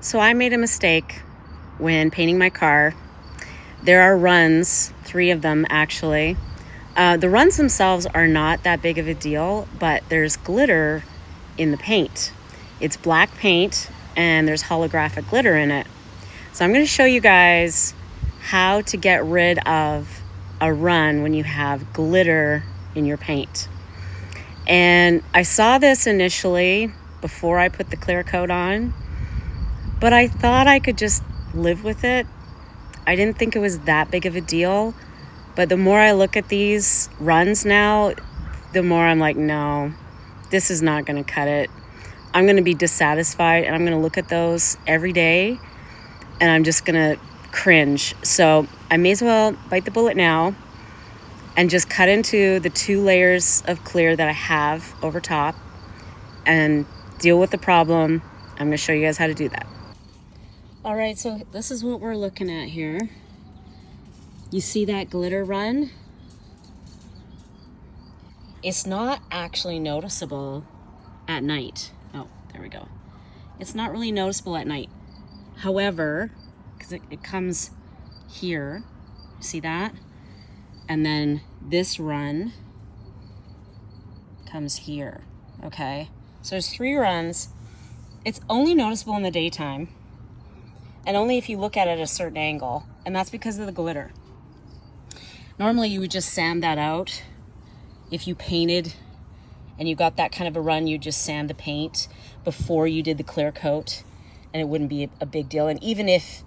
So I made a mistake when painting my car. There are runs, 3 of them actually. The runs themselves are not that big of a deal, but there's glitter in the paint. It's black paint and there's holographic glitter in it. So I'm going to show you guys how to get rid of a run when you have glitter in your paint. And I saw this initially before I put the clear coat on, but I thought I could just live with it. I didn't think it was that big of a deal, but the more I look at these runs now, the more I'm like, no, this is not going to cut it. I'm going to be dissatisfied, and I'm going to look at those every day, and I'm just going to cringe. So I may as well bite the bullet now and just cut into the 2 layers of clear that I have over top and deal with the problem. I'm going to show you guys how to do that. All right, so this is what we're looking at here. You see that glitter run? It's not actually noticeable at night. Oh, there we go. It's not really noticeable at night. However, because it comes here, see that? And then this run comes here, okay? So there's 3 runs. It's only noticeable in the daytime, and only if you look at it at a certain angle, and that's because of the glitter. Normally you would just sand that out. If you painted and you got that kind of a run, you just sand the paint before you did the clear coat, and it wouldn't be a big deal. And even if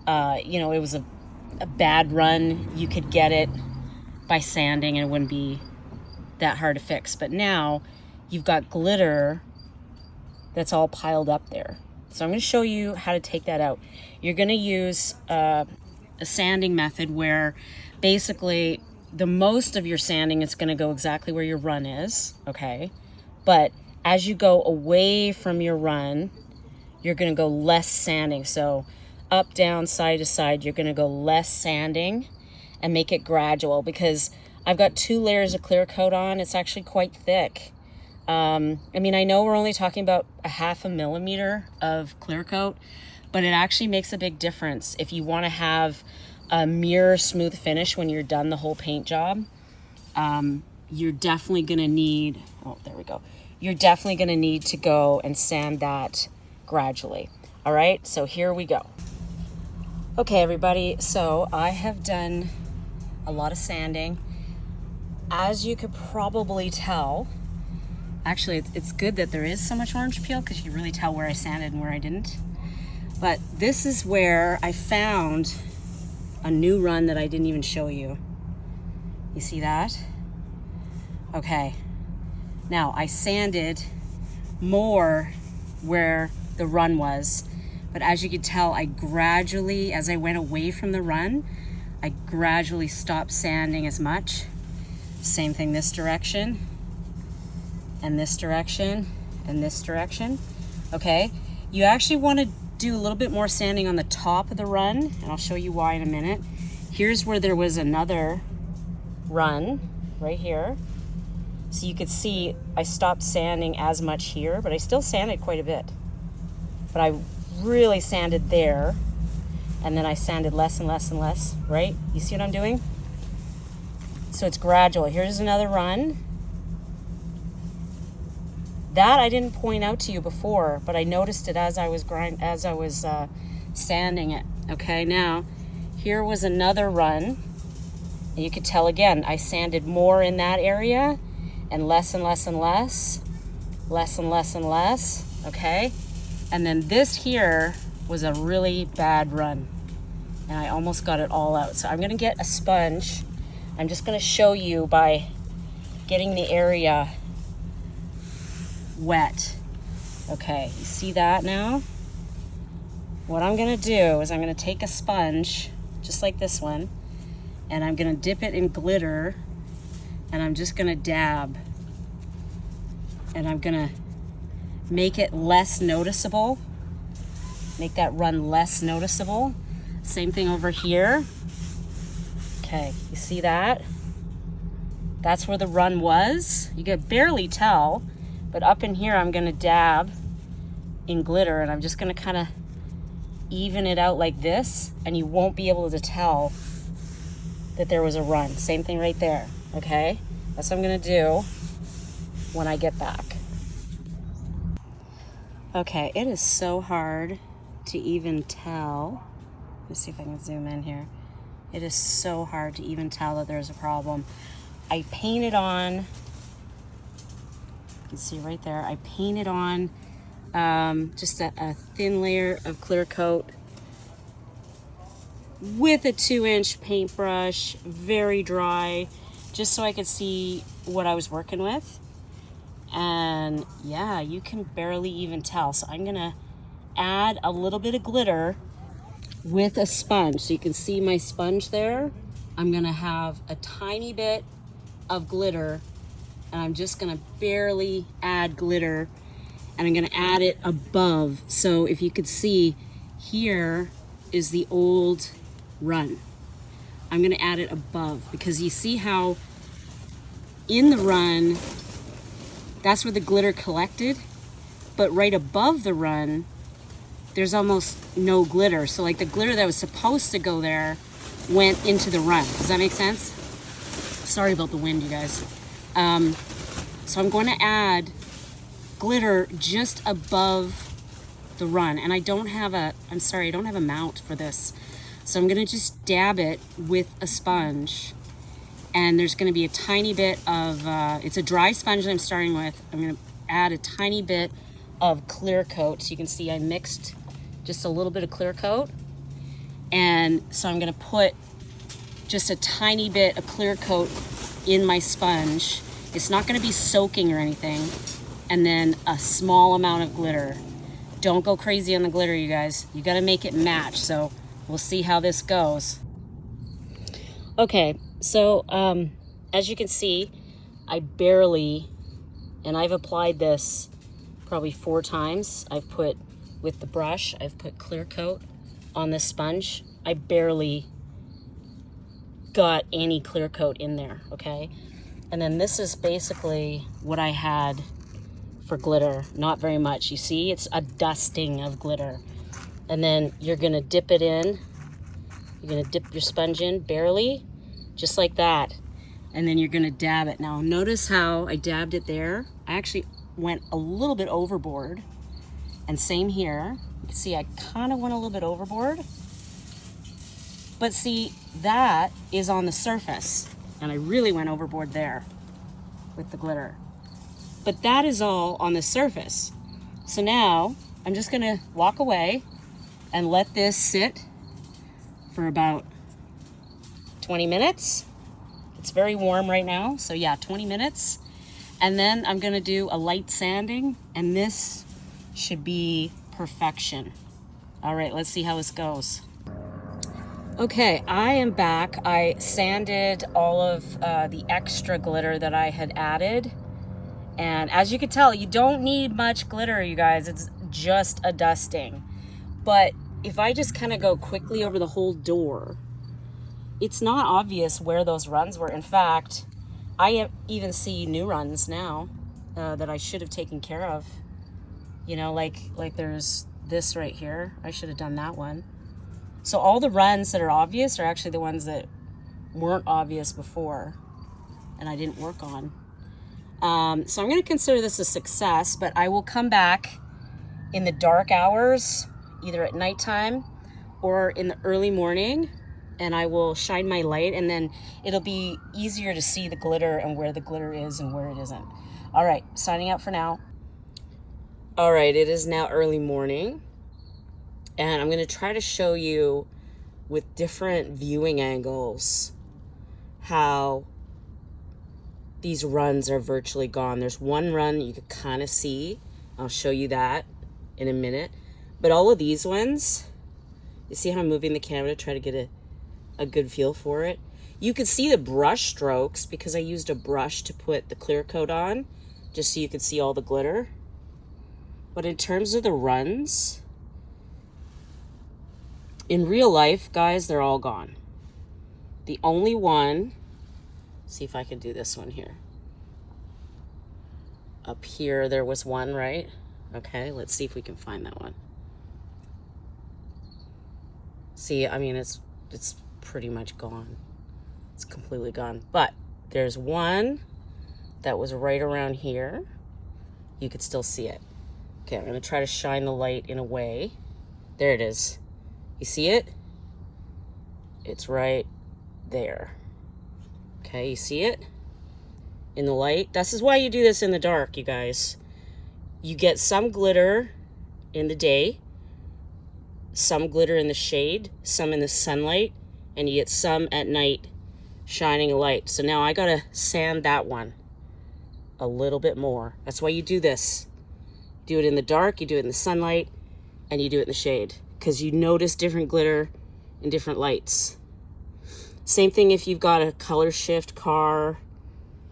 it was a bad run, you could get it by sanding and it wouldn't be that hard to fix. But now you've got glitter that's all piled up there. So I'm going to show you how to take that out. You're going to use a sanding method where basically the most of your sanding is going to go exactly where your run is, okay? But as you go away from your run, you're going to go less sanding. So up, down, side to side, you're going to go less sanding and make it gradual, because I've got 2 layers of clear coat on. It's actually quite thick. I know we're only talking about a 0.5 millimeter of clear coat, but it actually makes a big difference. If you want to have a mirror smooth finish when you're done the whole paint job, you're definitely going to need, You're definitely going to need to go and sand that gradually. All right, so here we go. Okay, everybody, so I have done a lot of sanding. As you could probably tell, actually, it's good that there is so much orange peel, because you can really tell where I sanded and where I didn't. But this is where I found a new run that I didn't even show you. You see that? Okay. Now, I sanded more where the run was, but as you could tell, I gradually, as I went away from the run, I gradually stopped sanding as much. Same thing this direction, and this direction, and this direction, okay? You actually want to do a little bit more sanding on the top of the run, and I'll show you why in a minute. Here's where there was another run, right here. So you could see I stopped sanding as much here, but I still sanded quite a bit. But I really sanded there, and then I sanded less and less and less, right? You see what I'm doing? So it's gradual. Here's another run. That I didn't point out to you before, but I noticed it as I was sanding it. Okay, now here was another run, and you could tell again I sanded more in that area, and less and less and less, less and less and less. Okay, and then this here was a really bad run, and I almost got it all out. So I'm gonna get a sponge. I'm just gonna show you by getting the area wet. Okay, you see that now? What I'm gonna do is I'm gonna take a sponge, just like this one, and I'm gonna dip it in glitter, and I'm just gonna dab, and I'm gonna make it less noticeable, make that run less noticeable. Same thing over here. Okay, you see that? That's where the run was. You can barely tell, but up in here I'm gonna dab in glitter, and I'm just gonna kind of even it out like this, and you won't be able to tell that there was a run. Same thing right there, okay? That's what I'm gonna do when I get back. Okay, it is so hard to even tell. Let's see if I can zoom in here. It is so hard to even tell that there's a problem. I painted on, you can see right there, I painted on just a thin layer of clear coat with a 2-inch paintbrush, very dry, just so I could see what I was working with. And yeah, you can barely even tell. So I'm gonna add a little bit of glitter with a sponge. So you can see my sponge there. I'm gonna have a tiny bit of glitter, and I'm just gonna barely add glitter, and I'm gonna add it above. So if you could see, here is the old run. I'm gonna add it above, because you see how in the run, that's where the glitter collected, but right above the run, there's almost no glitter. So like the glitter that was supposed to go there went into the run. Does that make sense? Sorry about the wind, you guys. So I'm going to add glitter just above the run. And I don't have a mount for this. So I'm gonna just dab it with a sponge. And there's gonna be a tiny bit of, it's a dry sponge that I'm starting with. I'm gonna add a tiny bit of clear coat. So you can see I mixed just a little bit of clear coat. And so I'm gonna put just a tiny bit of clear coat in my sponge. It's not gonna be soaking or anything. And then a small amount of glitter. Don't go crazy on the glitter, you guys. You gotta make it match. So we'll see how this goes. Okay, so as you can see, I barely, and I've applied this probably 4 times. I've put, with the brush, I've put clear coat on this sponge. I barely got any clear coat in there, okay? And then this is basically what I had for glitter. Not very much. You see, it's a dusting of glitter. And then you're gonna dip it in. You're gonna dip your sponge in barely, just like that. And then you're gonna dab it. Now notice how I dabbed it there. I actually went a little bit overboard. And same here. You can see I kind of went a little bit overboard. But see, that is on the surface. And I really went overboard there with the glitter. But that is all on the surface. So now I'm just gonna walk away and let this sit for about 20 minutes. It's very warm right now, so yeah, 20 minutes. And then I'm gonna do a light sanding, and this should be perfection. All right, let's see how this goes. Okay, I am back. I sanded all of the extra glitter that I had added. And as you can tell, you don't need much glitter, you guys. It's just a dusting. But if I just kind of go quickly over the whole door, it's not obvious where those runs were. In fact, I even see new runs now that I should have taken care of. You know, like there's this right here. I should have done that one. So all the runs that are obvious are actually the ones that weren't obvious before and I didn't work on. So I'm going to consider this a success, but I will come back in the dark hours, either at nighttime or in the early morning, and I will shine my light, and then it'll be easier to see the glitter and where the glitter is and where it isn't. All right, signing out for now. All right, it is now early morning, and I'm going to try to show you with different viewing angles how these runs are virtually gone. There's one run you can kind of see. I'll show you that in a minute. But all of these ones, you see how I'm moving the camera to try to get a good feel for it? You can see the brush strokes because I used a brush to put the clear coat on, just so you could see all the glitter. But in terms of the runs, in real life, guys, they're all gone. The only one, see if I can do this one here. Up here, there was one, right? Okay, let's see if we can find that one. See, I mean, it's pretty much gone. It's completely gone. But there's one that was right around here. You could still see it. Okay, I'm gonna try to shine the light in a way. There it is. You see it? It's right there. Okay, you see it in the light? This is why you do this in the dark, you guys. You get some glitter in the day, some glitter in the shade, some in the sunlight, and you get some at night shining a light. So now I gotta sand that one a little bit more. That's why you do this. Do it in the dark, you do it in the sunlight, and you do it in the shade, because you notice different glitter in different lights. Same thing if you've got a color shift car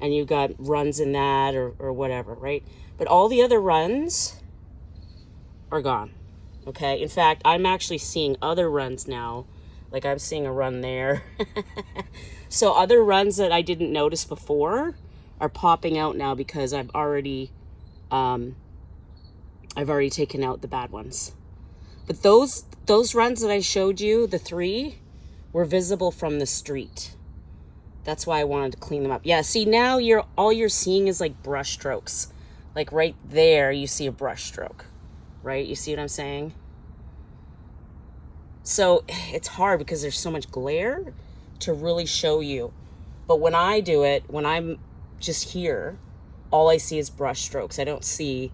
and you've got runs in that or whatever, right? But all the other runs are gone, okay? In fact, I'm actually seeing other runs now. Like I'm seeing a run there. So other runs that I didn't notice before are popping out now because I've already taken out the bad ones. But those runs that I showed you, the 3, were visible from the street. That's why I wanted to clean them up. Yeah, see, now all you're seeing is like brush strokes. Like right there, you see a brush stroke, right? You see what I'm saying? So it's hard because there's so much glare to really show you. But when I do it, when I'm just here, all I see is brush strokes. I don't see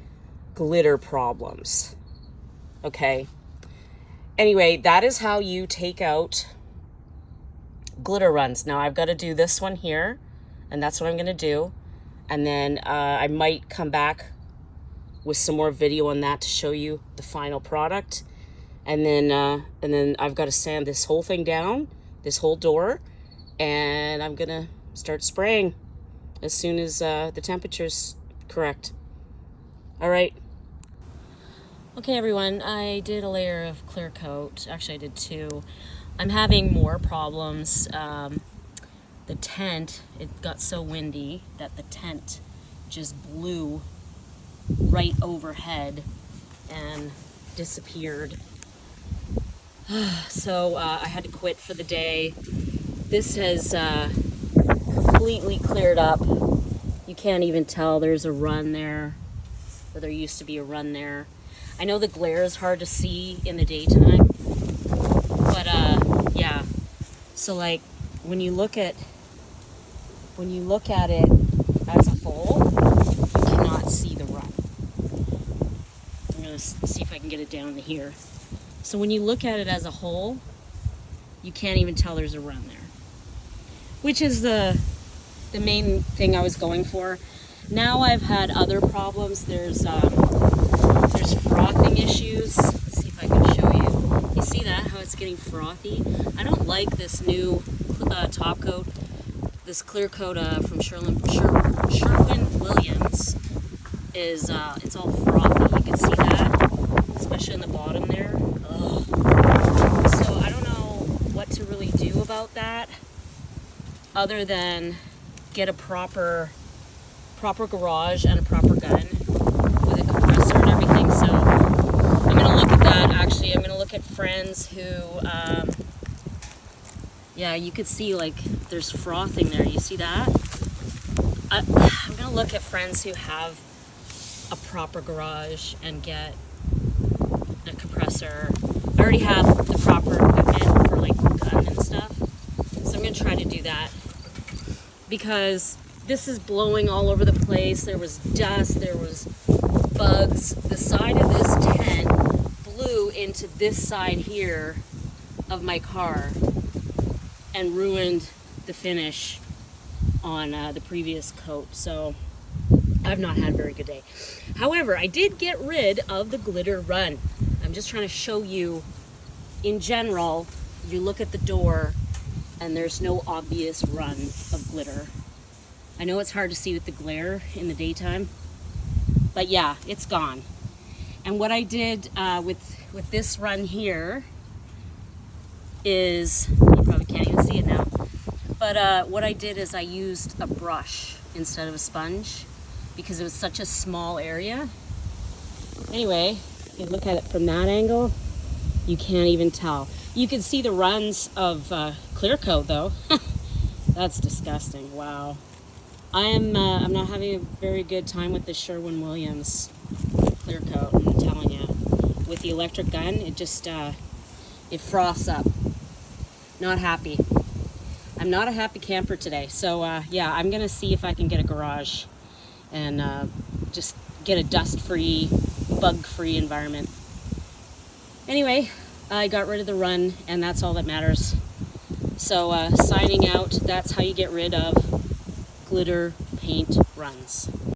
glitter problems. Okay? Anyway, that is how you take out glitter runs. Now I've got to do this one here, and that's what I'm going to do. And then I might come back with some more video on that to show you the final product. And then I've got to sand this whole thing down, this whole door, and I'm going to start spraying as soon as the temperature's correct. All right. Okay, everyone, I did a layer of clear coat. Actually, I did 2. I'm having more problems. The tent, it got so windy that the tent just blew right overhead and disappeared. So I had to quit for the day. This has completely cleared up. You can't even tell there's a run there, or there used to be a run there. I know the glare is hard to see in the daytime, but yeah. So like when you look at it as a whole, you cannot see the run. I'm gonna see if I can get it down to here. So when you look at it as a whole, you can't even tell there's a run there, which is the main thing I was going for. Now I've had other problems. There's frothing issues. Let's see if I can show you. You see that, how it's getting frothy? I don't like this new top coat, this clear coat from Sherwin-Williams. It's all frothy. You can see that, especially in the bottom there. Ugh. So I don't know what to really do about that, other than get a proper garage and a proper gun with a compressor and everything. So I'm gonna look at that. Actually, I'm gonna look at friends who, yeah, you could see like there's frothing there. You see that? I'm gonna look at friends who have a proper garage and get a compressor. I already have the proper equipment for like gun and stuff, so I'm gonna try to do that, because this is blowing all over the place. There was dust, there was bugs. The side of this tent blew into this side here of my car and ruined the finish on the previous coat. So I've not had a very good day. However, I did get rid of the glitter run. I'm just trying to show you, in general, you look at the door and there's no obvious run of glitter. I know it's hard to see with the glare in the daytime, but yeah, it's gone. And what I did with this run here is, you probably can't even see it now, but what I did is I used a brush instead of a sponge, because it was such a small area. Anyway, you look at it from that angle, You can't even tell. You can see the runs of clear coat though. That's disgusting. Wow. I'm not having a very good time with this Sherwin-Williams clear coat, I'm telling you. With the electric gun, it just it froths up. Not happy. I'm not a happy camper today. So yeah, I'm gonna see if I can get a garage and just get a dust-free, bug-free environment. Anyway, I got rid of the run, and that's all that matters. So signing out, that's how you get rid of glitter paint runs.